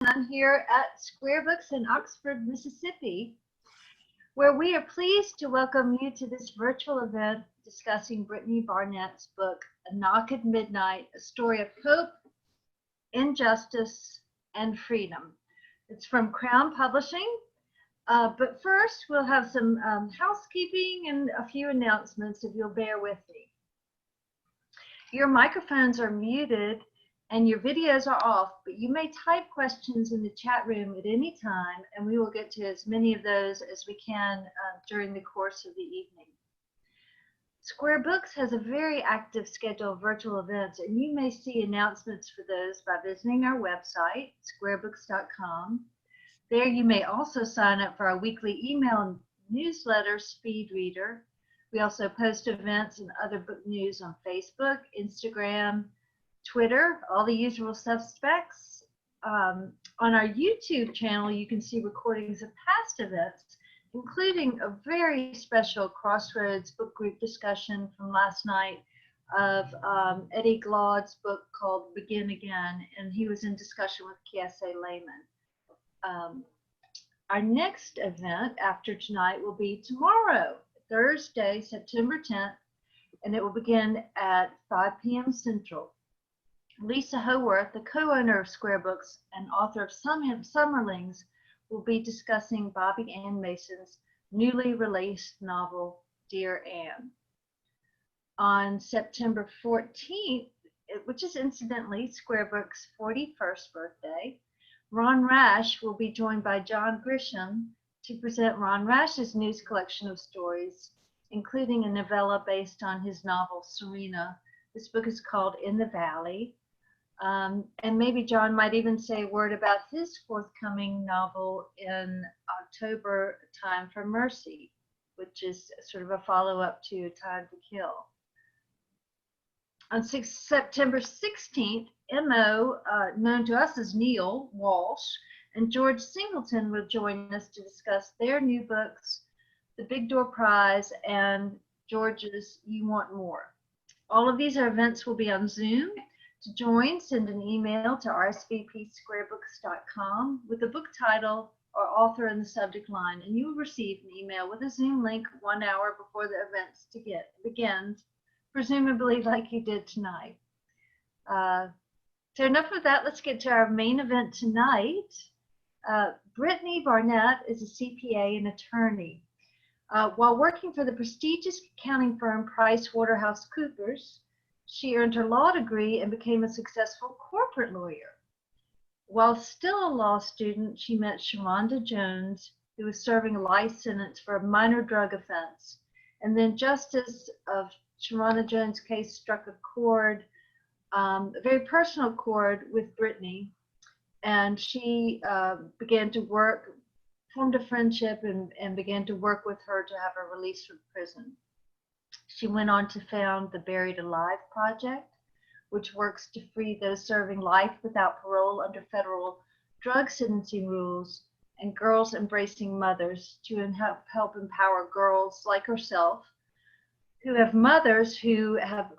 I'm here at Square Books in Oxford, Mississippi, where we are pleased to welcome you to this virtual event discussing Brittany Barnett's book, A Knock at Midnight, a story of hope, injustice, and freedom. It's from Crown Publishing. But first, we'll have some housekeeping and a few announcements if you'll bear with me. Your microphones are muted and your videos are off, but you may type questions in the chat room at any time, and we will get to as many of those as we can during the course of the evening. Square Books has a very active schedule of virtual events, and you may see announcements for those by visiting our website, squarebooks.com. There you may also sign up for our weekly email newsletter, Speed Reader. We also post events and other book news on Facebook, Instagram, Twitter, all the usual suspects. On our YouTube channel, you can see recordings of past events, including a very special Crossroads book group discussion from last night of Eddie Glaud's book called Begin Again, and he was in discussion with Kiese Lehman. Our next event after tonight will be tomorrow, Thursday, September 10th, and it will begin at 5 p.m. Central. Lisa Howarth, the co-owner of Square Books and author of Summerlings, will be discussing Bobby Ann Mason's newly released novel, Dear Anne. On September 14th, which is incidentally Square Books' 41st birthday, Ron Rash will be joined by John Grisham to present Ron Rash's news collection of stories, including a novella based on his novel, Serena. This book is called In the Valley. And maybe John might even say a word about his forthcoming novel in October, Time for Mercy, which is sort of a follow-up to Time to Kill. On September 16th, MO, known to us as Neil Walsh, and George Singleton will join us to discuss their new books, The Big Door Prize and George's You Want More. All of these events will be on Zoom. To join, send an email to rsvpsquarebooks.com with the book title or author in the subject line, and you will receive an email with a Zoom link 1 hour before the events begins, presumably like you did tonight. So enough of that, let's get to our main event tonight. Brittany Barnett is a CPA and attorney. While working for the prestigious accounting firm PricewaterhouseCoopers, she earned her law degree and became a successful corporate lawyer. While still a law student, she met Sharonda Jones, who was serving a life sentence for a minor drug offense. And then justice of Sharonda Jones' case struck a chord, a very personal chord with Brittany. And she began to work, formed a friendship, and began to work with her to have her released from prison. She went on to found the Buried Alive Project, which works to free those serving life without parole under federal drug sentencing rules, and Girls Embracing Mothers to help empower girls like herself who have mothers who have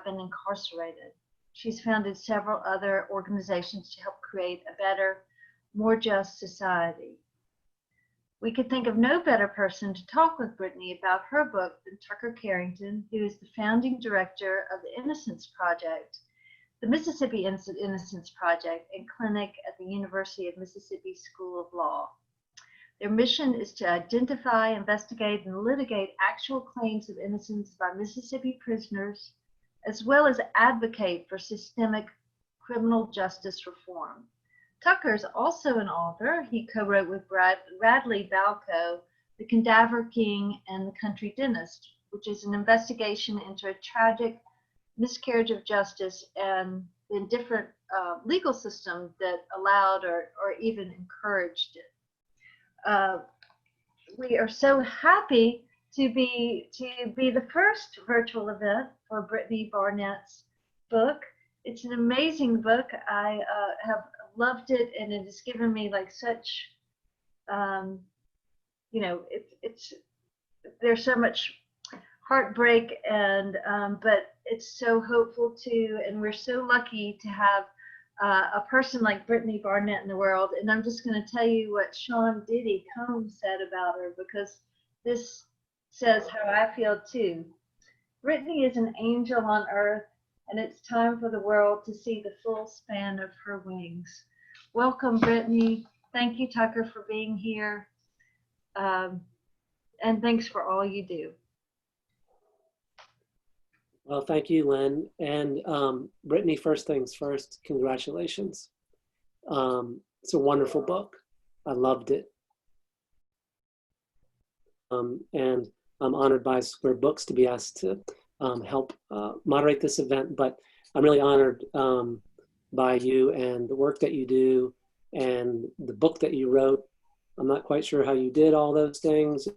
been incarcerated. She's founded several other organizations to help create a better, more just society. We could think of no better person to talk with Brittany about her book than Tucker Carrington, who is the founding director of the Innocence Project, the Mississippi Innocence Project, and clinic at the University of Mississippi School of Law. Their mission is to identify, investigate, and litigate actual claims of innocence by Mississippi prisoners, as well as advocate for systemic criminal justice reform. Tucker is also an author. He co-wrote with Bradley Balco, The Cadaver King and the Country Dentist, which is an investigation into a tragic miscarriage of justice and the different legal system that allowed or even encouraged it. We are so happy to be the first virtual event for Brittany Barnett's book. It's an amazing book. I have loved it, and it has given me like such, there's so much heartbreak, and but it's so hopeful too, and we're so lucky to have a person like Brittany Barnett in the world. And I'm just going to tell you what Sean Diddy Combs said about her, because this says how I feel too. Brittany is an angel on earth, and it's time for the world to see the full span of her wings. Welcome, Brittany. Thank you, Tucker, for being here. And thanks for all you do. Well, thank you, Lyn. And Brittany, first things first, congratulations. It's a wonderful book. I loved it. And I'm honored by Square Books to be asked to help moderate this event, but I'm really honored by you and the work that you do and the book that you wrote. I'm not quite sure how you did all those things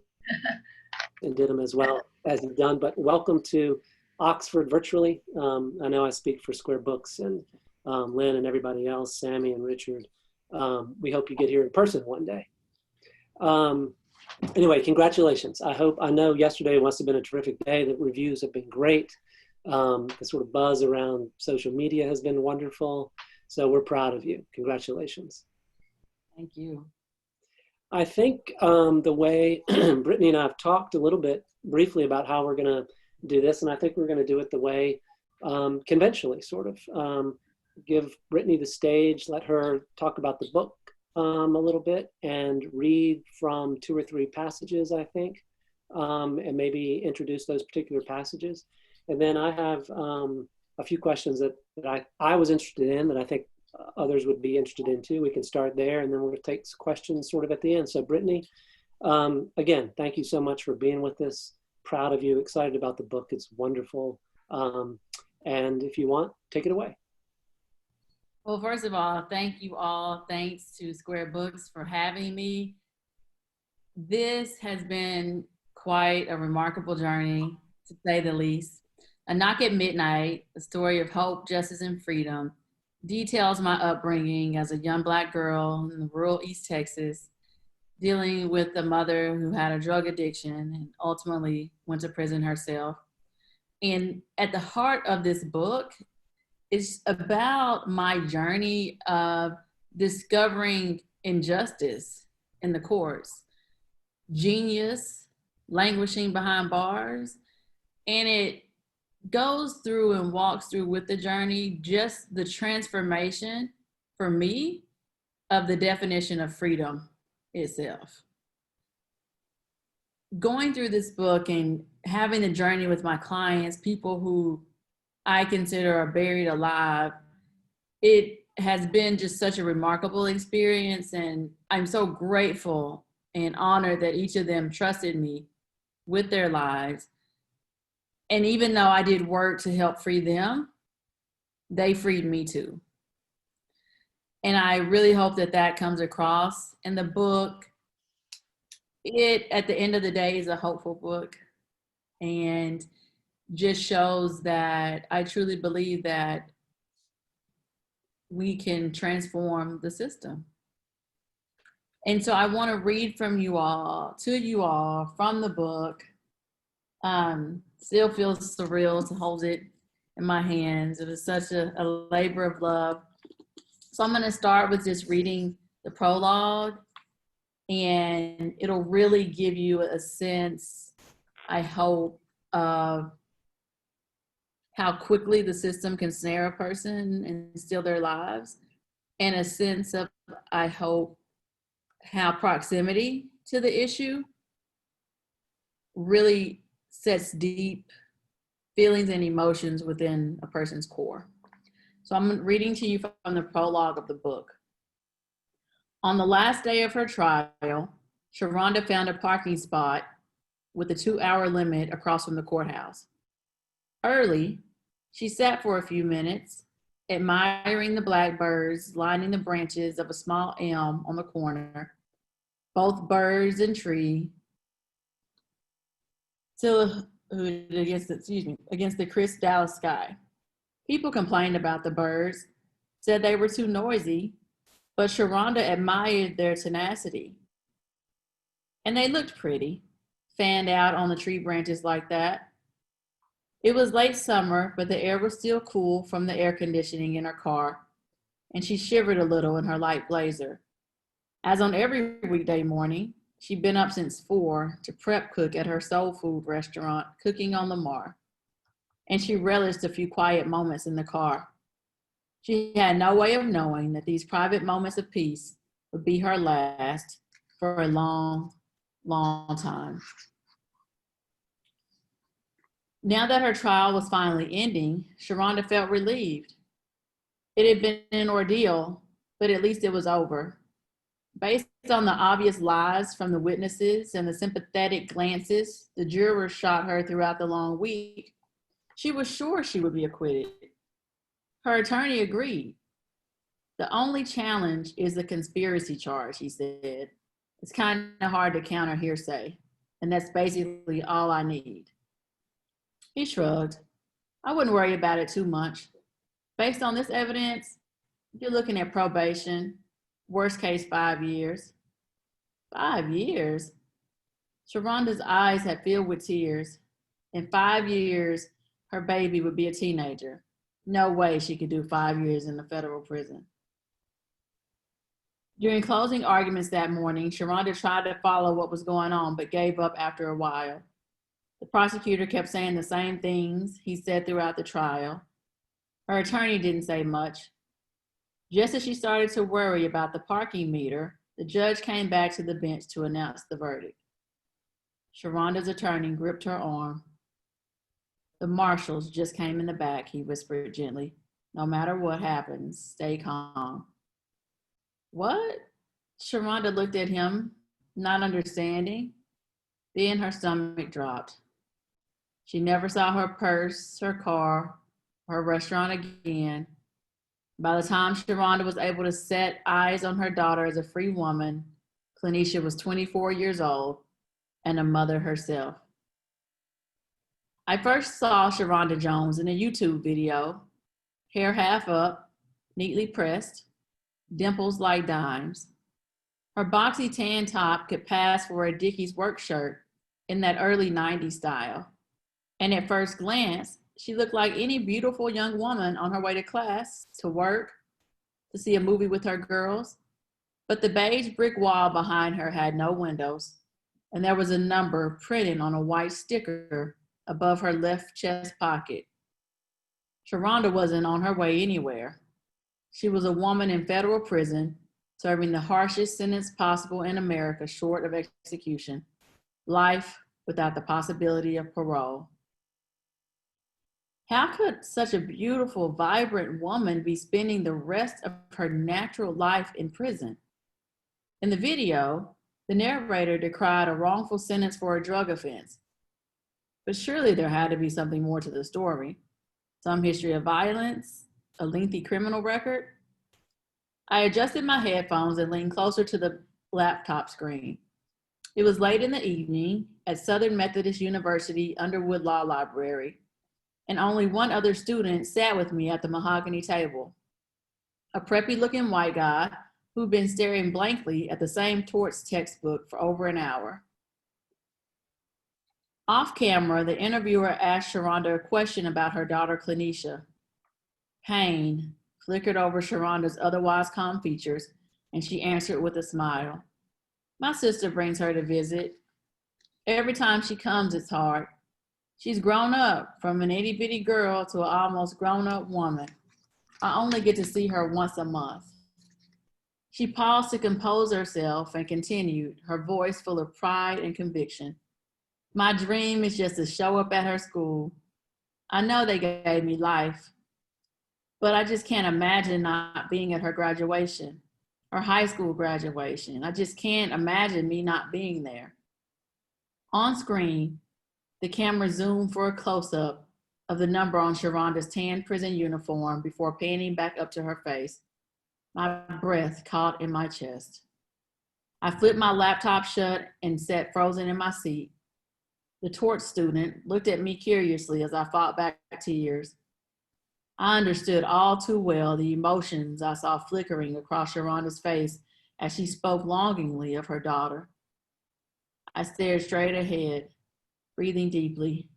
and did them as well as you've done, but welcome to Oxford virtually. I know I speak for Square Books and Lyn and everybody else, Sammy and Richard. We hope you get here in person one day. Anyway, congratulations. I know yesterday must have been a terrific day. The reviews have been great. The sort of buzz around social media has been wonderful. So we're proud of you. Congratulations. Thank you. I think the way Brittany and I have talked a little bit briefly about how we're going to do this, and I think we're going to do it the way conventionally, sort of. Give Brittany the stage, let her talk about the book a little bit and read from 2 or 3 passages, I think, and maybe introduce those particular passages. And then I have a few questions that I was interested in that I think others would be interested in too. We can start there, and then we'll take questions sort of at the end. So Brittany, again, thank you so much for being with us. Proud of you, excited about the book. It's wonderful. And if you want, take it away. Well, first of all, thank you all. Thanks to Square Books for having me. This has been quite a remarkable journey, to say the least. A Knock at Midnight, a story of hope, justice, and freedom, details my upbringing as a young Black girl in rural East Texas, dealing with a mother who had a drug addiction and ultimately went to prison herself. And at the heart of this book, it's about my journey of discovering injustice in the courts, genius languishing behind bars, and it goes through and walks through with the journey just the transformation for me of the definition of freedom itself. Going through this book and having a journey with my clients, people who I consider are buried alive, it has been just such a remarkable experience, and I'm so grateful and honored that each of them trusted me with their lives. And even though I did work to help free them, they freed me too. And I really hope that that comes across in the book. It, at the end of the day, is a hopeful book and just shows that I truly believe that we can transform the system. And so I want to read from you all, to you all, from the book. Still feels surreal to hold it in my hands. It was such a labor of love. So I'm going to start with just reading the prologue, and it'll really give you a sense, I hope, of how quickly the system can snare a person and steal their lives, and a sense of, I hope, how proximity to the issue really sets deep feelings and emotions within a person's core. So I'm reading to you from the prologue of the book. On the last day of her trial, Sharonda found a parking spot with a 2-hour limit across from the courthouse. Early, she sat for a few minutes, admiring the blackbirds lining the branches of a small elm on the corner, both birds and tree, against the crisp Dallas sky. People complained about the birds, said they were too noisy, but Sharonda admired their tenacity. And they looked pretty, fanned out on the tree branches like that. It was late summer, but the air was still cool from the air conditioning in her car, and she shivered a little in her light blazer. As on every weekday morning, she'd been up since 4 to prep cook at her soul food restaurant, Cooking on the Mar, and she relished a few quiet moments in the car. She had no way of knowing that these private moments of peace would be her last for a long, long time. Now that her trial was finally ending, Sharonda felt relieved. It had been an ordeal, but at least it was over. Based on the obvious lies from the witnesses and the sympathetic glances the jurors shot her throughout the long week, she was sure she would be acquitted. Her attorney agreed. The only challenge is the conspiracy charge, he said. It's kind of hard to counter hearsay, and that's basically all I need. He shrugged. I wouldn't worry about it too much. Based on this evidence, you're looking at probation, worst case 5 years. 5 years? Sharonda's eyes had filled with tears. In 5 years, her baby would be a teenager. No way she could do 5 years in the federal prison. During closing arguments that morning, Sharonda tried to follow what was going on, but gave up after a while. The prosecutor kept saying the same things he said throughout the trial. Her attorney didn't say much. Just as she started to worry about the parking meter, the judge came back to the bench to announce the verdict. Sharonda's attorney gripped her arm. The marshals just came in the back, he whispered gently. No matter what happens, stay calm. What? Sharonda looked at him, not understanding. Then her stomach dropped. She never saw her purse, her car, her restaurant again. By the time Sharonda was able to set eyes on her daughter as a free woman, Clenisha was 24 years old and a mother herself. I first saw Sharonda Jones in a YouTube video, hair half up, neatly pressed, dimples like dimes. Her boxy tan top could pass for a Dickies work shirt in that early 90s style. And at first glance, she looked like any beautiful young woman on her way to class, to work, to see a movie with her girls. But the beige brick wall behind her had no windows, and there was a number printed on a white sticker above her left chest pocket. Sharonda wasn't on her way anywhere. She was a woman in federal prison, serving the harshest sentence possible in America short of execution, life without the possibility of parole. How could such a beautiful, vibrant woman be spending the rest of her natural life in prison? In the video, the narrator decried a wrongful sentence for a drug offense. But surely there had to be something more to the story. Some history of violence, a lengthy criminal record. I adjusted my headphones and leaned closer to the laptop screen. It was late in the evening at Southern Methodist University Underwood Law Library, and only one other student sat with me at the mahogany table. A preppy-looking white guy who'd been staring blankly at the same torts textbook for over an hour. Off camera, the interviewer asked Sharonda a question about her daughter, Clenisha. Pain flickered over Sharonda's otherwise calm features, and she answered with a smile. My sister brings her to visit. Every time she comes, it's hard. She's grown up from an itty-bitty girl to an almost grown-up woman. I only get to see her once a month. She paused to compose herself and continued, her voice full of pride and conviction. My dream is just to show up at her school. I know they gave me life, but I just can't imagine not being at her graduation, her high school graduation. I just can't imagine me not being there. On screen, the camera zoomed for a close-up of the number on Sharonda's tan prison uniform before panning back up to her face. My breath caught in my chest. I flipped my laptop shut and sat frozen in my seat. The tort student looked at me curiously as I fought back tears. I understood all too well the emotions I saw flickering across Sharonda's face as she spoke longingly of her daughter. I stared straight ahead, breathing deeply,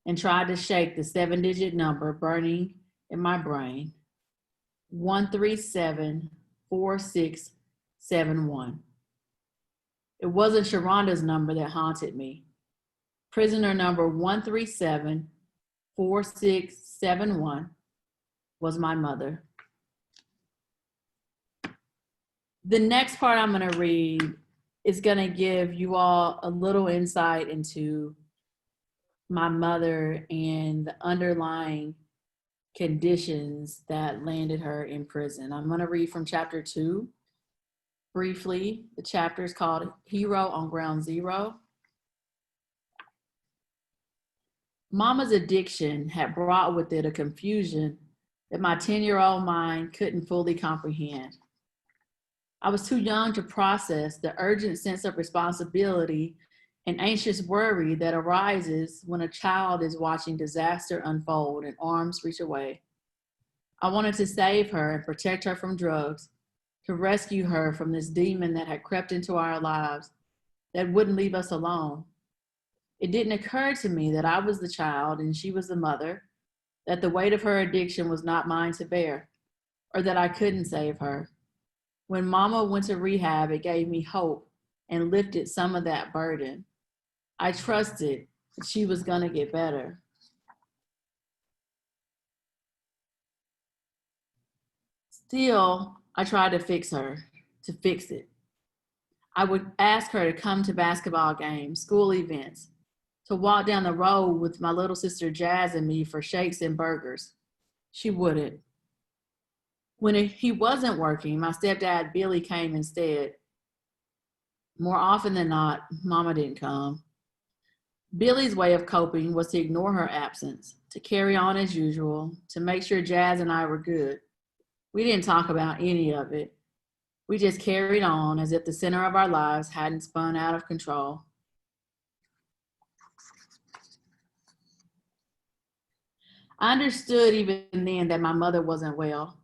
and tried to shake the 7-digit number burning in my brain. 137-4671. It wasn't Sharonda's number that haunted me. Prisoner number 137-4671 was my mother. The next part I'm going to read is going to give you all a little insight into my mother and the underlying conditions that landed her in prison. I'm going to read from chapter 2 briefly. The chapter is called Hero on Ground Zero. Mama's addiction had brought with it a confusion that my 10-year-old mind couldn't fully comprehend. I was too young to process the urgent sense of responsibility and anxious worry that arises when a child is watching disaster unfold and arms reach away. I wanted to save her and protect her from drugs, to rescue her from this demon that had crept into our lives that wouldn't leave us alone. It didn't occur to me that I was the child and she was the mother, that the weight of her addiction was not mine to bear, or that I couldn't save her. When Mama went to rehab, it gave me hope and lifted some of that burden. I trusted that she was going to get better. Still, I tried to fix it. I would ask her to come to basketball games, school events, to walk down the road with my little sister Jazz and me for shakes and burgers. She wouldn't. When he wasn't working, my stepdad Billy came instead. More often than not, Mama didn't come. Billy's way of coping was to ignore her absence, to carry on as usual, to make sure Jazz and I were good. We didn't talk about any of it. We just carried on as if the center of our lives hadn't spun out of control. I understood even then that my mother wasn't well.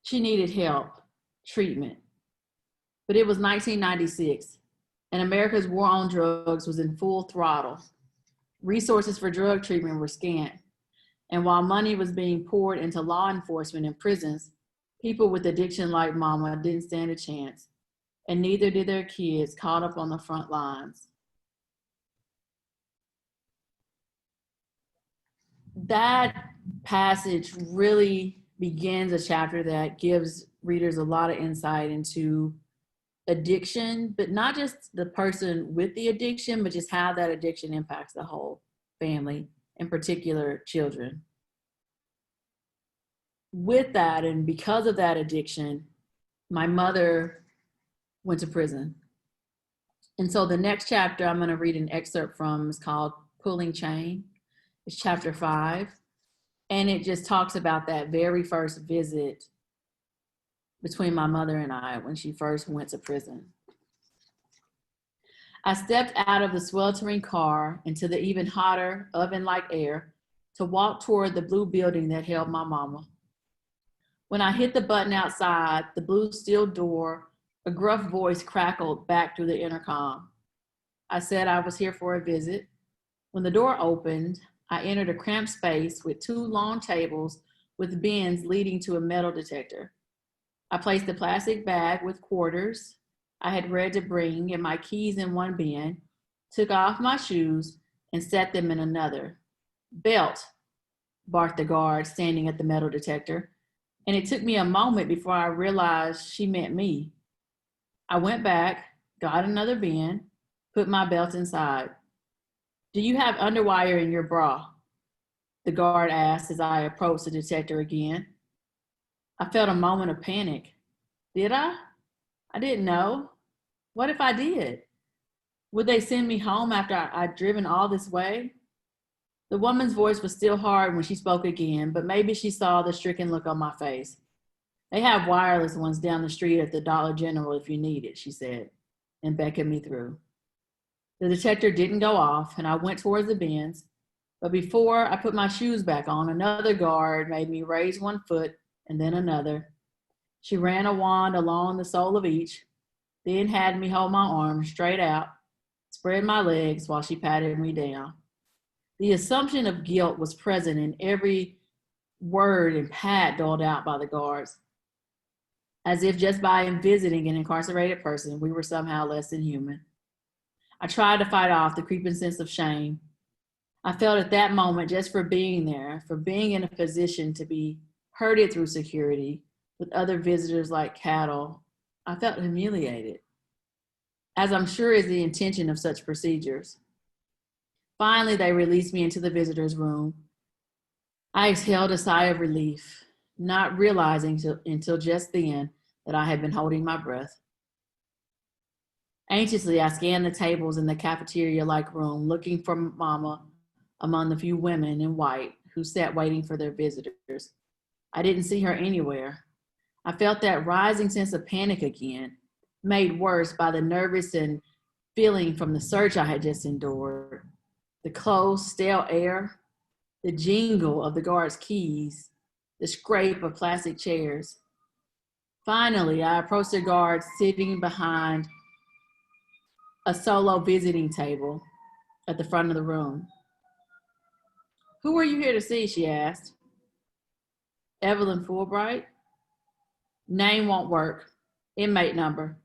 She needed help, treatment. But it was 1996, and America's war on drugs was in full throttle. Resources for drug treatment were scant, and while money was being poured into law enforcement and prisons, people with addiction like Mama didn't stand a chance, and neither did their kids caught up on the front lines. That passage really begins a chapter that gives readers a lot of insight into addiction, but not just the person with the addiction, but just how that addiction impacts the whole family, in particular children. With that, and because of that addiction, my mother went to prison. And so the next chapter I'm going to read an excerpt from is called Pulling Chain. It's chapter 5. And it just talks about that very first visit between my mother and I when she first went to prison. I stepped out of the sweltering car into the even hotter oven-like air to walk toward the blue building that held my mama. When I hit the button outside, the blue steel door, a gruff voice crackled back through the intercom. I said I was here for a visit. When the door opened, I entered a cramped space with 2 long tables with bins leading to a metal detector. I placed a plastic bag with quarters I had read to bring and my keys in one bin, took off my shoes, and set them in another. Belt, barked the guard standing at the metal detector, and it took me a moment before I realized she meant me. I went back, got another bin, put my belt inside. Do you have underwire in your bra? The guard asked as I approached the detector again. I felt a moment of panic. Did I? I didn't know. What if I did? Would they send me home after I'd driven all this way? The woman's voice was still hard when she spoke again, but maybe she saw the stricken look on my face. They have wireless ones down the street at the Dollar General if you need it, she said, and beckoned me through. The detector didn't go off, and I went towards the bins, but before I put my shoes back on, another guard made me raise one foot and then another. She ran a wand along the sole of each, then had me hold my arms straight out, spread my legs while she patted me down. The assumption of guilt was present in every word and pat doled out by the guards, as if just by visiting an incarcerated person, we were somehow less than human. I tried to fight off the creeping sense of shame. I felt at that moment, just for being there, for being in a position to be herded through security with other visitors like cattle, I felt humiliated, as I'm sure is the intention of such procedures. Finally, they released me into the visitor's room. I exhaled a sigh of relief, not realizing until just then that I had been holding my breath. Anxiously, I scanned the tables in the cafeteria-like room, looking for Mama among the few women in white who sat waiting for their visitors. I didn't see her anywhere. I felt that rising sense of panic again, made worse by the nervous and feeling from the search I had just endured. The close, stale air, the jingle of the guards' keys, the scrape of plastic chairs. Finally, I approached a guard sitting behind a solo visiting table at the front of the room. "Who are you here to see?" she asked. "Evelyn Fulbright." "Name won't work. Inmate number."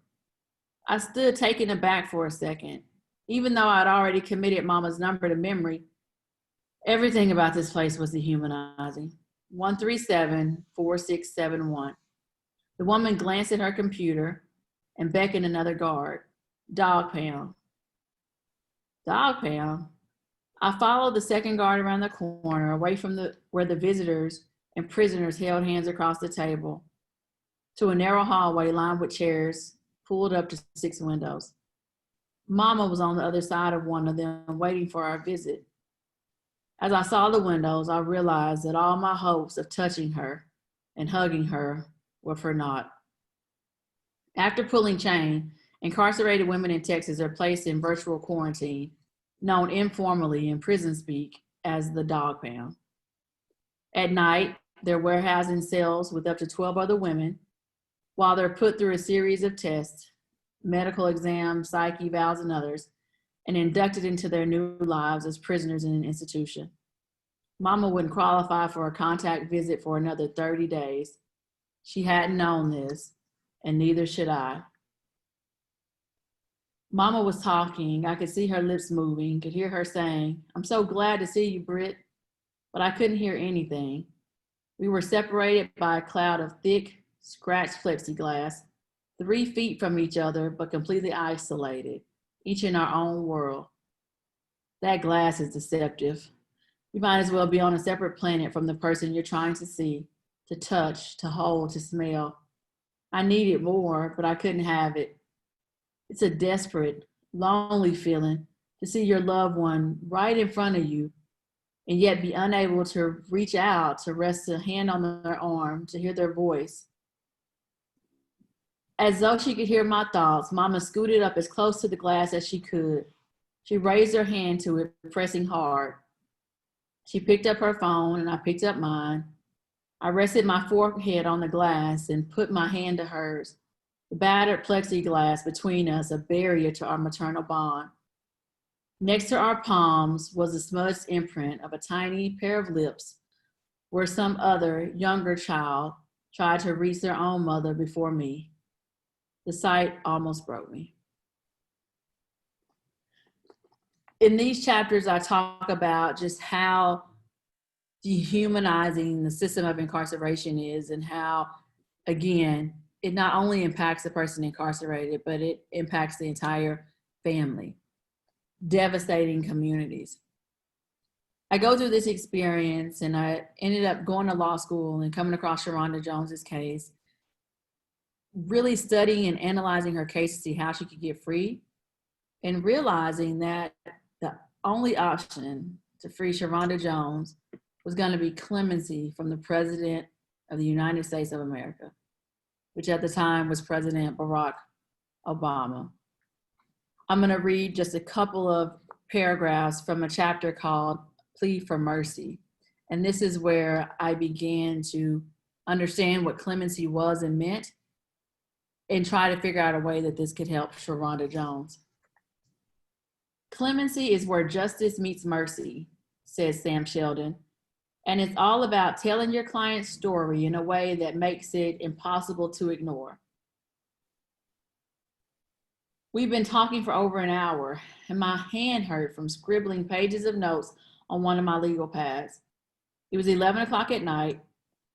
I stood taken aback for a second. Even though I'd already committed Mama's number to memory, everything about this place was dehumanizing. 137-4671. The woman glanced at her computer and beckoned another guard. "Dog pound." "Dog pound?" I followed the second guard around the corner, away from where the visitors and prisoners held hands across the table, to a narrow hallway lined with chairs pulled up to 6 windows. Mama was on the other side of one of them, waiting for our visit. As I saw the windows, I realized that all my hopes of touching her and hugging her were for naught. After pulling chain, incarcerated women in Texas are placed in virtual quarantine, known informally in prison speak as the dog pound. At night, they're warehoused in cells with up to 12 other women, while they're put through a series of tests, medical exams, psych evals, and others, and inducted into their new lives as prisoners in an institution. Mama wouldn't qualify for a contact visit for another 30 days. She hadn't known this, and neither should I. Mama was talking. I could see her lips moving, could hear her saying, "I'm so glad to see you, Britt," but I couldn't hear anything. We were separated by a cloud of thick, scratched plexiglass, 3 feet from each other, but completely isolated, each in our own world. That glass is deceptive. You might as well be on a separate planet from the person you're trying to see, to touch, to hold, to smell. I needed more, but I couldn't have it. It's a desperate, lonely feeling to see your loved one right in front of you and yet be unable to reach out, to rest a hand on their arm, to hear their voice. As though she could hear my thoughts, Mama scooted up as close to the glass as she could. She raised her hand to it, pressing hard. She picked up her phone and I picked up mine. I rested my forehead on the glass and put my hand to hers. The battered plexiglass between us, a barrier to our maternal bond. Next to our palms was a smudged imprint of a tiny pair of lips where some other, younger child tried to reach their own mother before me. The sight almost broke me. In these chapters, I talk about just how dehumanizing the system of incarceration is and how, again, it not only impacts the person incarcerated, but it impacts the entire family, devastating communities. I go through this experience and I ended up going to law school and coming across Sharonda Jones's case, really studying and analyzing her case to see how she could get free, and realizing that the only option to free Sharonda Jones was going to be clemency from the President of the United States of America, which at the time was President Barack Obama. I'm going to read just a couple of paragraphs from a chapter called Plea for Mercy. And this is where I began to understand what clemency was and meant and try to figure out a way that this could help Sharonda Jones. "Clemency is where justice meets mercy," says Sam Sheldon, And it's all about telling your client's story in a way that makes it impossible to ignore. We've been talking for over an hour, and my hand hurt from scribbling pages of notes on one of my legal pads. It was 11 o'clock at night.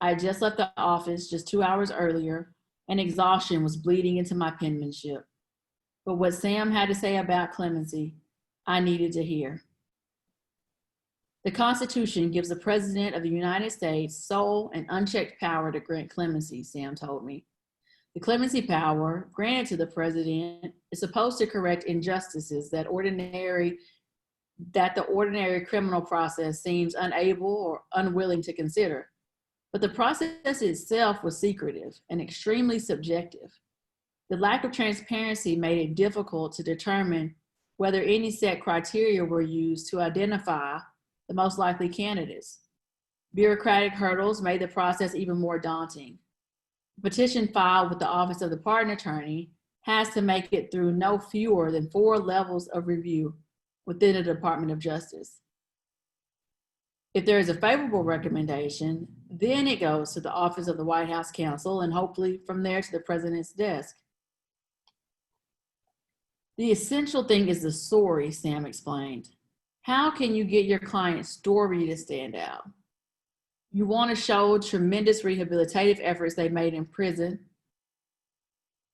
I had just left the office just 2 hours earlier, and exhaustion was bleeding into my penmanship. But what Sam had to say about clemency, I needed to hear. The Constitution gives the President of the United States sole and unchecked power to grant clemency, Sam told me. The clemency power granted to the President is supposed to correct injustices that the ordinary criminal process seems unable or unwilling to consider. But the process itself was secretive and extremely subjective. The lack of transparency made it difficult to determine whether any set criteria were used to identify the most likely candidates. Bureaucratic hurdles made the process even more daunting. A petition filed with the Office of the Pardon Attorney has to make it through no fewer than 4 levels of review within the Department of Justice. If there is a favorable recommendation, then it goes to the Office of the White House Counsel and hopefully from there to the President's desk. The essential thing is the story, Sam explained. How can you get your client's story to stand out? You want to show tremendous rehabilitative efforts they made in prison.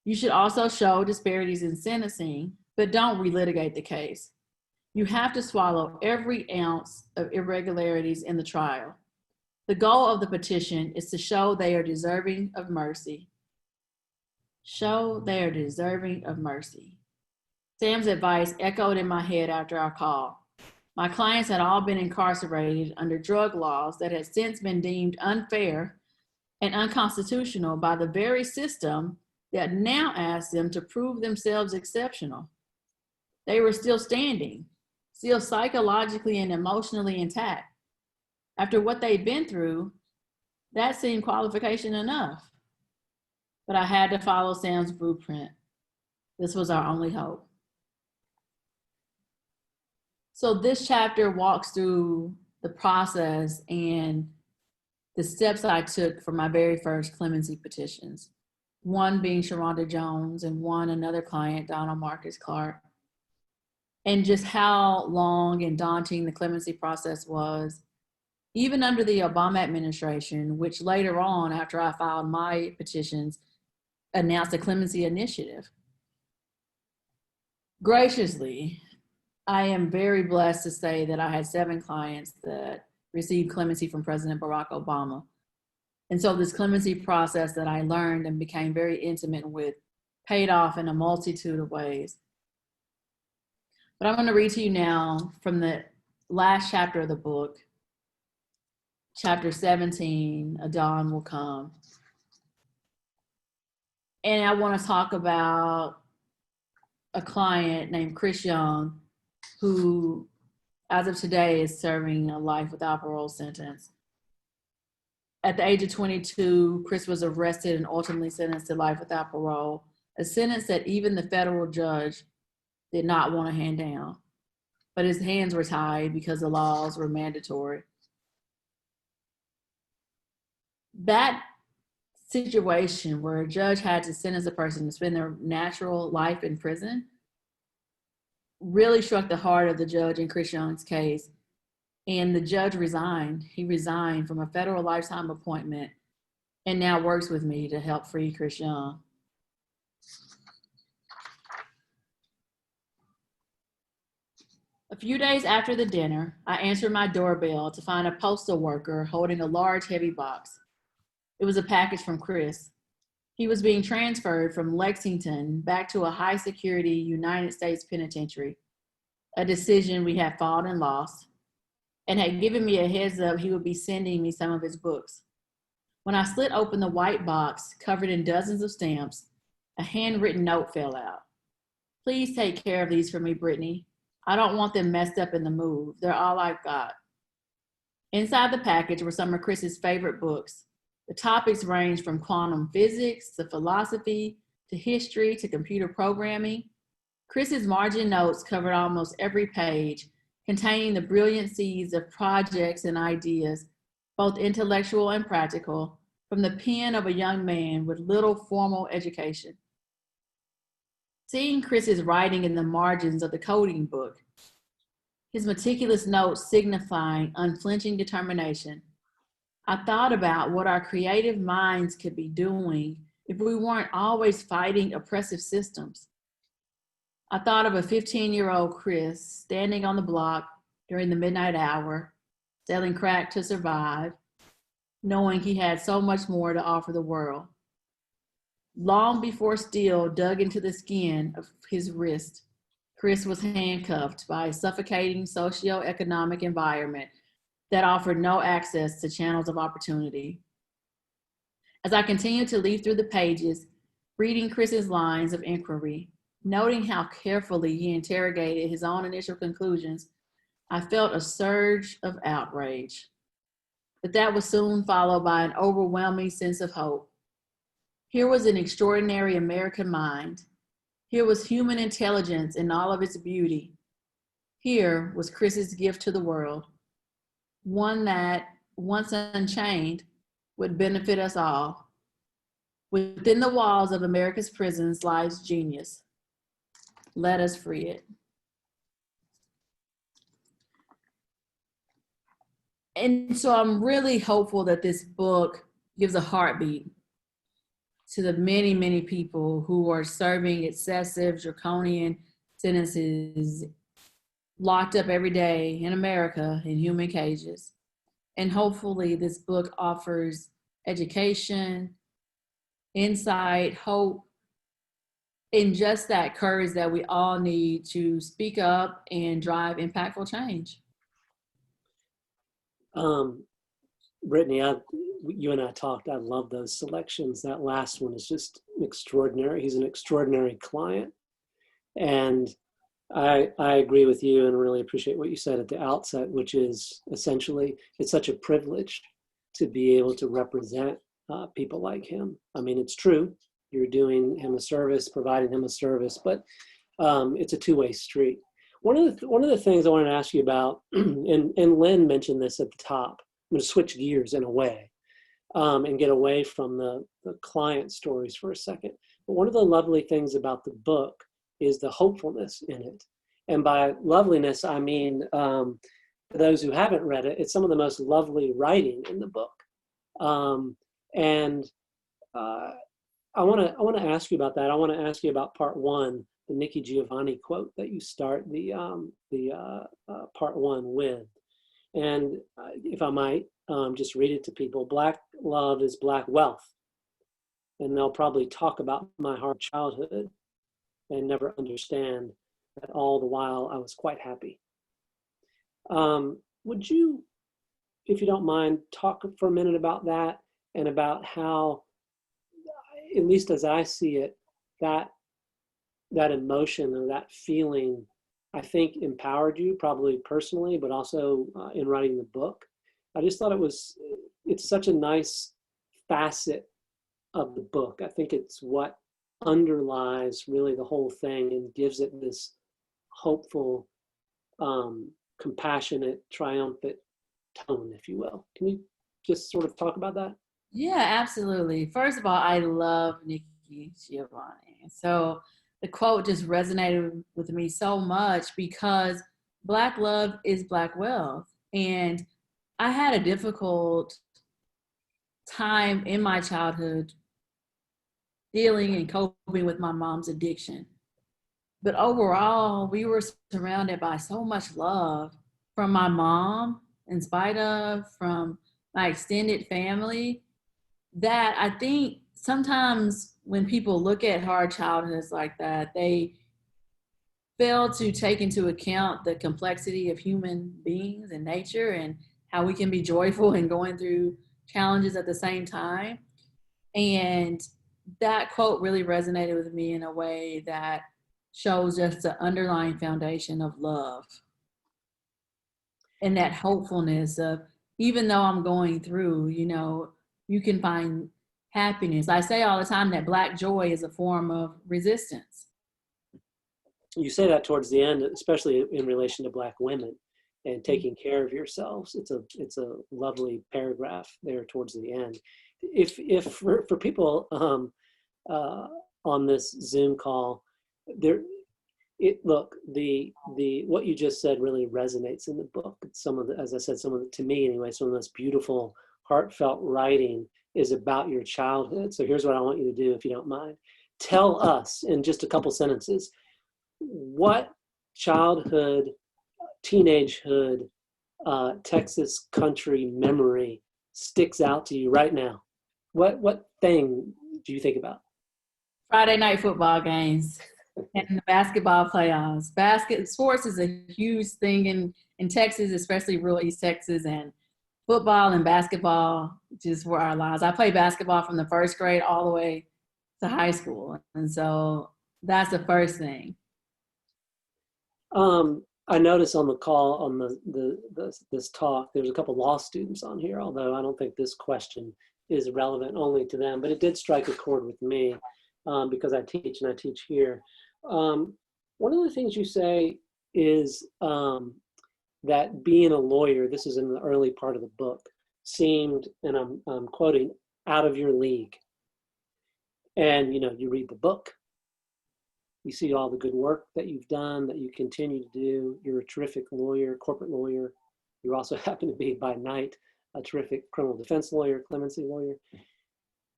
You should also show disparities in sentencing, but don't relitigate the case. You have to swallow every ounce of irregularities in the trial. The goal of the petition is to show they are deserving of mercy. Show they are deserving of mercy. Sam's advice echoed in my head after our call. My clients had all been incarcerated under drug laws that had since been deemed unfair and unconstitutional by the very system that now asked them to prove themselves exceptional. They were still standing, still psychologically and emotionally intact. After what they'd been through, that seemed qualification enough. But I had to follow Sam's blueprint. This was our only hope. So this chapter walks through the process and the steps I took for my very first clemency petitions. One being Sharonda Jones and one another client, Donald Marcus Clark. And just how long and daunting the clemency process was, even under the Obama administration, which later on, after I filed my petitions, announced a clemency initiative. Graciously, I am very blessed to say that I had 7 clients that received clemency from President Barack Obama. And so this clemency process that I learned and became very intimate with paid off in a multitude of ways. But I'm going to read to you now from the last chapter of the book, chapter 17, A Dawn Will Come. And I want to talk about a client named Chris Young, who, as of today, is serving a life without parole sentence. At the age of 22, Chris was arrested and ultimately sentenced to life without parole, a sentence that even the federal judge did not want to hand down. But his hands were tied because the laws were mandatory. That situation where a judge had to sentence a person to spend their natural life in prison really struck the heart of the judge in Chris Young's case. And the judge resigned. He resigned from a federal lifetime appointment and now works with me to help free Chris Young. A few days after the dinner, I answered my doorbell to find a postal worker holding a large, heavy box. It was a package from Chris. He was being transferred from Lexington back to a high-security United States penitentiary, a decision we had fought and lost, and had given me a heads up he would be sending me some of his books. When I slit open the white box covered in dozens of stamps, a handwritten note fell out. Please take care of these for me, Brittany. I don't want them messed up in the move. They're all I've got. Inside the package were some of Chris's favorite books. The topics ranged from quantum physics to philosophy to history to computer programming. Chris's margin notes covered almost every page, containing the brilliant seeds of projects and ideas both intellectual and practical, from the pen of a young man with little formal education. Seeing Chris's writing in the margins of the coding book, his meticulous notes signifying unflinching determination, I thought about what our creative minds could be doing if we weren't always fighting oppressive systems. I thought of a 15-year-old Chris standing on the block during the midnight hour, selling crack to survive, knowing he had so much more to offer the world. Long before steel dug into the skin of his wrist, Chris was handcuffed by a suffocating socioeconomic environment that offered no access to channels of opportunity. As I continued to leaf through the pages, reading Chris's lines of inquiry, noting how carefully he interrogated his own initial conclusions, I felt a surge of outrage. But that was soon followed by an overwhelming sense of hope. Here was an extraordinary American mind. Here was human intelligence in all of its beauty. Here was Chris's gift to the world, one that, once unchained, would benefit us all. Within the walls of America's prisons lies genius. Let us free it. And so I'm really hopeful that this book gives a heartbeat to the many, many people who are serving excessive draconian sentences, locked up every day in America in human cages. And hopefully this book offers education, insight, hope, and just that courage that we all need to speak up and drive impactful change. Brittany, you and I talked. I love those selections. That last one is just extraordinary. He's an extraordinary client. And I agree with you and really appreciate what you said at the outset, which is essentially, it's such a privilege to be able to represent people like him. I mean, it's true. You're doing him a service, providing him a service, but it's a two-way street. One of the things I wanted to ask you about, and Lyn mentioned this at the top, I'm going to switch gears in a way and get away from the client stories for a second. But one of the lovely things about the book is the hopefulness in it. And by loveliness, I mean, for those who haven't read it, it's some of the most lovely writing in the book. I want to ask you about that. I want to ask you about part one, the Nikki Giovanni quote that you start the part one with. And if I might just read it to people, Black love is Black wealth. And they'll probably talk about my hard childhood and never understand that all the while I was quite happy. Would you, if you don't mind, talk for a minute about that and about how, at least as I see it, that emotion or that feeling, I think, empowered you, probably personally, but also in writing the book. I just thought it's such a nice facet of the book. I think it's what underlies really the whole thing and gives it this hopeful, compassionate, triumphant tone, if you will. Can you just sort of talk about that? Yeah, absolutely. First of all, I love Nikki Giovanni. So the quote just resonated with me so much because Black love is Black wealth. And I had a difficult time in my childhood dealing and coping with my mom's addiction. But overall, we were surrounded by so much love from my mom, in spite of, from my extended family, that I think sometimes when people look at hard childhoods like that, they fail to take into account the complexity of human beings and nature and how we can be joyful and going through challenges at the same time. And that quote really resonated with me in a way that shows just the underlying foundation of love and that hopefulness of, even though I'm going through, you can find happiness. I say all the time that Black joy is a form of resistance. You say that towards the end, especially in relation to Black women. and taking care of yourselves. It's a lovely paragraph there towards the end. If for people on this Zoom call, look, the what you just said really resonates in the book. Some of the, as I said, to me anyway, some of this beautiful, heartfelt writing is about your childhood. So here's what I want you to do, if you don't mind. Tell us in just a couple sentences, what childhood, teenagehood, Texas country memory sticks out to you right now? What thing do you think about? Friday night football games and the basketball playoffs. Sports is a huge thing in Texas, especially rural East Texas, and football and basketball just were our lives. I played basketball from the first grade all the way to high school. And so that's the first thing. I noticed on the call on this talk, there's a couple law students on here, although I don't think this question is relevant only to them, but it did strike a chord with me because I teach and I teach here. One of the things you say is that being a lawyer, this is in the early part of the book, seemed, and I'm quoting, out of your league. And you read the book, you see all the good work that you've done, that you continue to do. You're a terrific lawyer, corporate lawyer. You also happen to be by night a terrific criminal defense lawyer, clemency lawyer.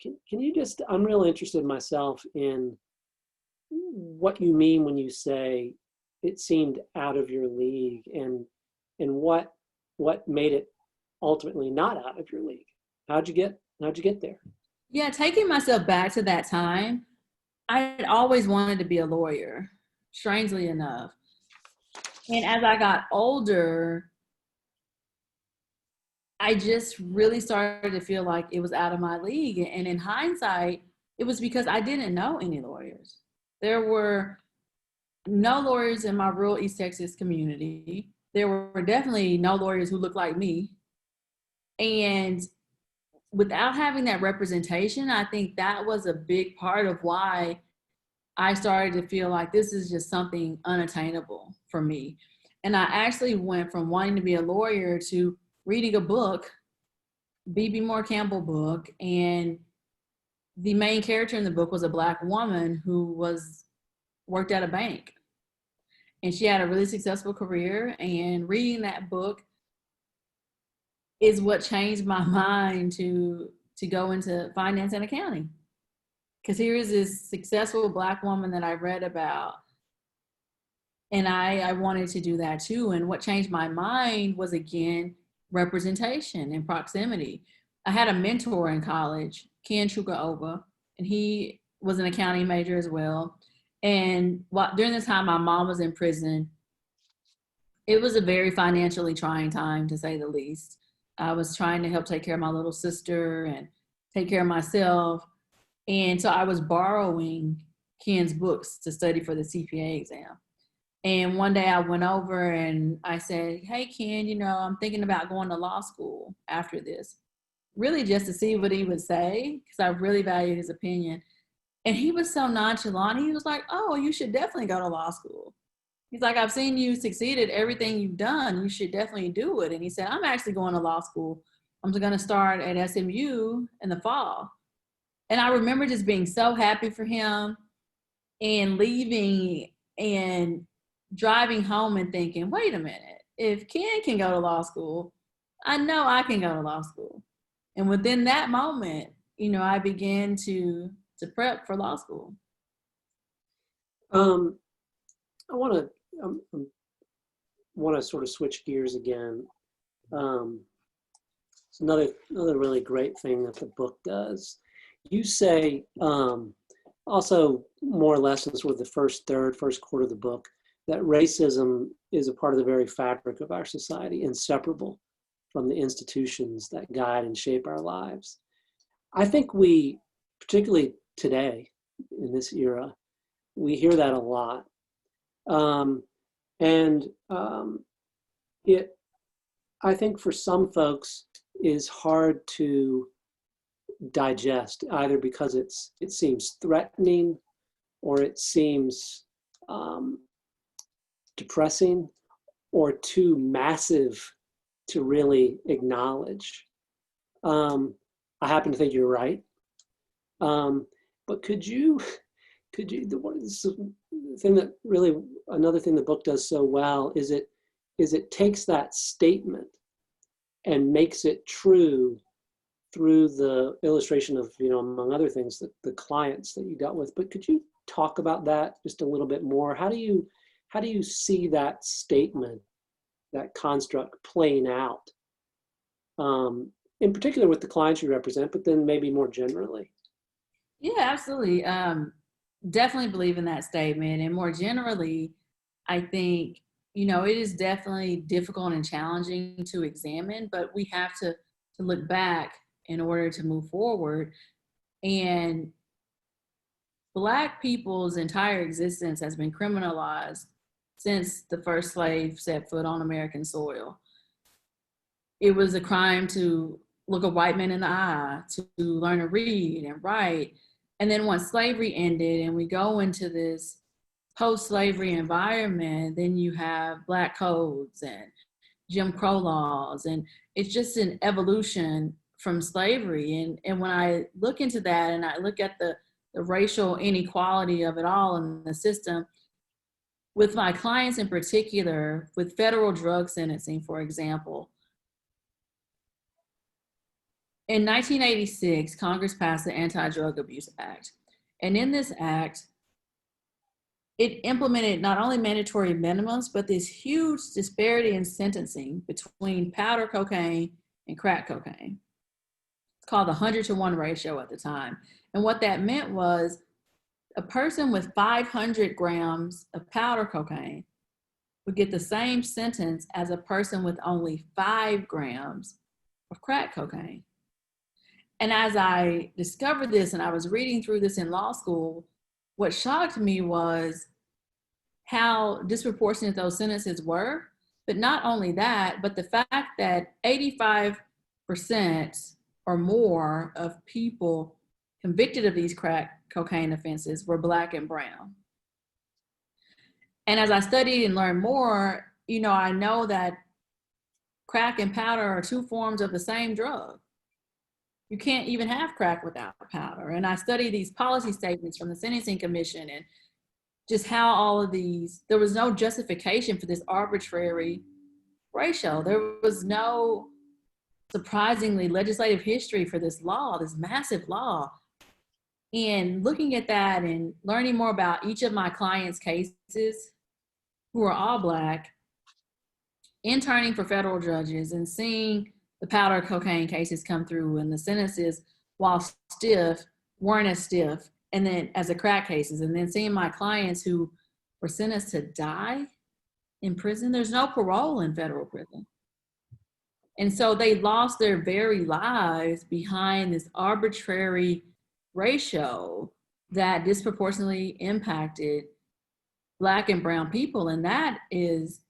Can you just, I'm really interested myself in what you mean when you say it seemed out of your league, and what made it ultimately not out of your league? How'd you get there? Yeah, taking myself back to that time, I had always wanted to be a lawyer, strangely enough. And as I got older, I just really started to feel like it was out of my league. And in hindsight, it was because I didn't know any lawyers. There were no lawyers in my rural East Texas community. There were definitely no lawyers who looked like me. And without having that representation, I think that was a big part of why I started to feel like this is just something unattainable for me. And I actually went from wanting to be a lawyer to reading a book, B.B. Moore Campbell book, and the main character in the book was a Black woman who worked at a bank. And she had a really successful career, and reading that book is what changed my mind to go into finance and accounting. Because here is this successful Black woman that I read about, and I wanted to do that too. And what changed my mind was, again, representation and proximity. I had a mentor in college, Ken Chukaova, and he was an accounting major as well. And during the time my mom was in prison, it was a very financially trying time, to say the least. I was trying to help take care of my little sister and take care of myself. And so I was borrowing Ken's books to study for the CPA exam. And one day I went over and I said, hey, Ken, I'm thinking about going to law school after this. Really just to see what he would say, because I really valued his opinion. And he was so nonchalant. He was like, oh, you should definitely go to law school. He's like, I've seen you succeed at everything you've done. You should definitely do it. And he said, I'm actually going to law school. I'm going to start at SMU in the fall. And I remember just being so happy for him and leaving and driving home and thinking, wait a minute, if Ken can go to law school, I know I can go to law school. And within that moment, I began to prep for law school. I want to sort of switch gears again. It's another really great thing that the book does. You say also more or less in sort of the first quarter of the book, that racism is a part of the very fabric of our society, inseparable from the institutions that guide and shape our lives. I think we, particularly today in this era, we hear that a lot. It, I think for some folks, is hard to digest, either because it seems threatening or it seems depressing, or too massive to really acknowledge. I happen to think you're right. But could you, the thing that really, another thing the book does so well is it takes that statement and makes it true through the illustration of, among other things, the clients that you dealt with. But could you talk about that just a little bit more? How do you see that statement, that construct playing out, in particular with the clients you represent, but then maybe more generally? Yeah, absolutely. Definitely believe in that statement. And more generally, I think, it is definitely difficult and challenging to examine, but we have to look back in order to move forward. And Black people's entire existence has been criminalized since the first slave set foot on American soil. It was a crime to look a white man in the eye, to learn to read and write. And then once slavery ended and we go into this post-slavery environment, then you have Black codes and Jim Crow laws. And it's just an evolution from slavery. And when I look into that and I look at the racial inequality of it all in the system, with my clients in particular, with federal drug sentencing, for example, in 1986, Congress passed the Anti-Drug Abuse Act. And in this act, it implemented not only mandatory minimums, but this huge disparity in sentencing between powder cocaine and crack cocaine. It's called the 100-to-1 ratio at the time. And what that meant was a person with 500 grams of powder cocaine would get the same sentence as a person with only 5 grams of crack cocaine. And as I discovered this and I was reading through this in law school, what shocked me was how disproportionate those sentences were. But not only that, but the fact that 85% or more of people convicted of these crack cocaine offenses were Black and brown. And as I studied and learned more, I know that crack and powder are 2 forms of the same drug. You can't even have crack without powder. And I studied these policy statements from the Sentencing Commission and just how all of these, there was no justification for this arbitrary ratio. There was no, surprisingly, legislative history for this law, this massive law. And looking at that and learning more about each of my clients' cases, who are all Black, interning for federal judges and seeing the powder cocaine cases come through and the sentences, while stiff, weren't as stiff, and then as the crack cases, and then seeing my clients who were sentenced to die in prison. There's no parole in federal prison. And so they lost their very lives behind this arbitrary ratio that disproportionately impacted Black and brown people. And that is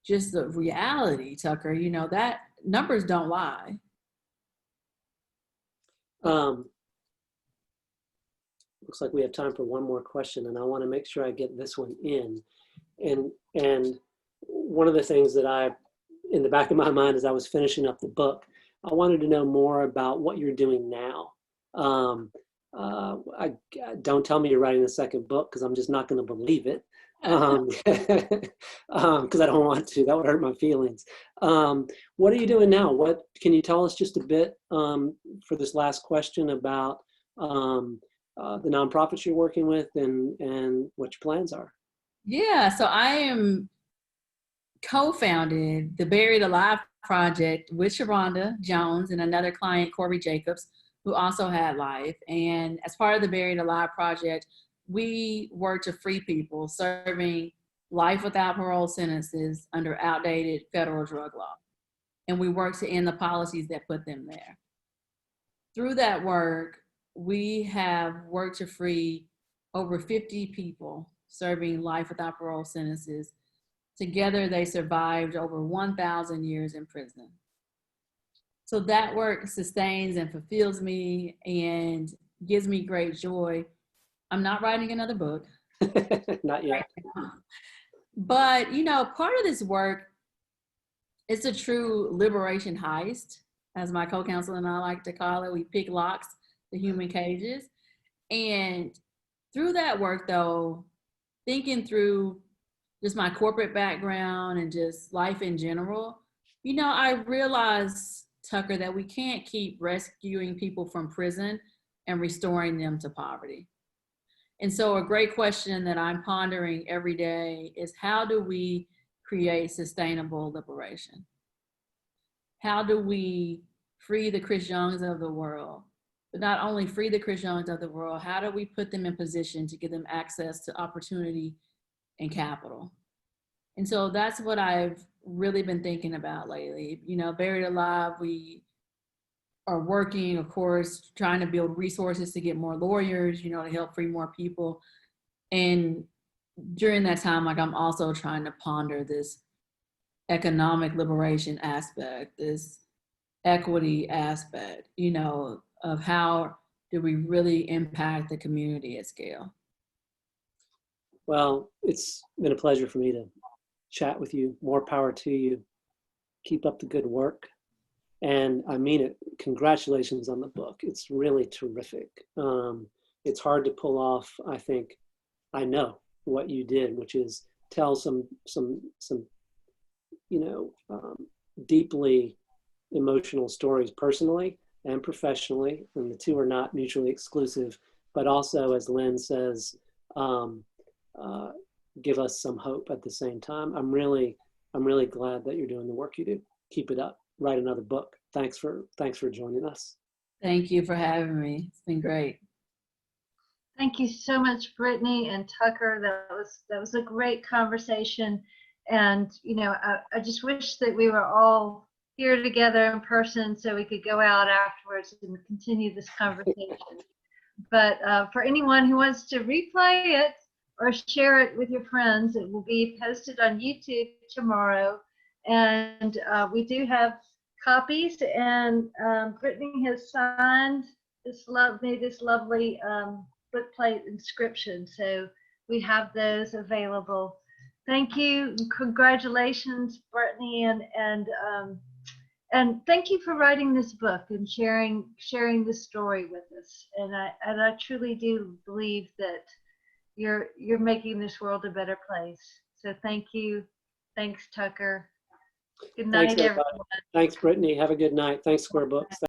just the reality, Tucker. That numbers don't lie. Looks like we have time for one more question, and I want to make sure I get this one in. And one of the things that in the back of my mind as I was finishing up the book, I wanted to know more about what you're doing now. Don't tell me you're writing a second book, because I'm just not going to believe it. Because I don't want to. That would hurt my feelings. What are you doing now? What can you tell us just a bit for this last question about the nonprofits you're working with and what your plans are? Yeah, so I am co-founded the Buried Alive Project with Sharonda Jones and another client, Corey Jacobs, who also had life. And as part of the Buried Alive Project, we work to free people serving life without parole sentences under outdated federal drug law. And we work to end the policies that put them there. Through that work, we have worked to free over 50 people serving life without parole sentences. Together, they survived over 1,000 years in prison. So that work sustains and fulfills me and gives me great joy. I'm not writing another book. Not yet. But, part of this work It's a true liberation heist, as my co-counselor and I like to call it. We pick locks to human cages. And through that work, though, thinking through just my corporate background and just life in general, you know, I realized, Tucker, that we can't keep rescuing people from prison and restoring them to poverty. And so a great question that I'm pondering every day is, how do we create sustainable liberation? How do we free the Chris Youngs of the world? But not only free the Chris Youngs of the world, how do we put them in position to give them access to opportunity and capital? And so that's what I've really been thinking about lately. You know, Buried Alive, we are working, of course, trying to build resources to get more lawyers, you know, to help free more people. And during that time, like, I'm also trying to ponder this economic liberation aspect, this equity aspect, you know, of how do we really impact the community at scale. Well, it's been a pleasure for me to chat with you. More power to you. Keep up the good work. And I mean it. Congratulations on the book. It's really terrific. It's hard to pull off. I think I know what you did, which is tell some you know, deeply emotional stories personally and professionally, and the two are not mutually exclusive. But also, as Lyn says, give us some hope at the same time. I'm really glad that you're doing the work you do. Keep it up. Write another book. Thanks for joining us. Thank you for having me. It's been great. Thank you so much, Brittany and Tucker. That was a great conversation. And, you know, I just wish that we were all here together in person so we could go out afterwards and continue this conversation. But for anyone who wants to replay it or share it with your friends, it will be posted on YouTube tomorrow. And we do have copies, and Brittany has signed made this lovely book plate inscription. So we have those available. Thank you. Congratulations, Brittany, and thank you for writing this book and sharing this story with us. And I truly do believe that you're making this world a better place. So thank you. Thanks, Tucker. Good night, Thanks, everybody. everyone. Thanks, Brittany. Have a good night. Thanks, Square Books.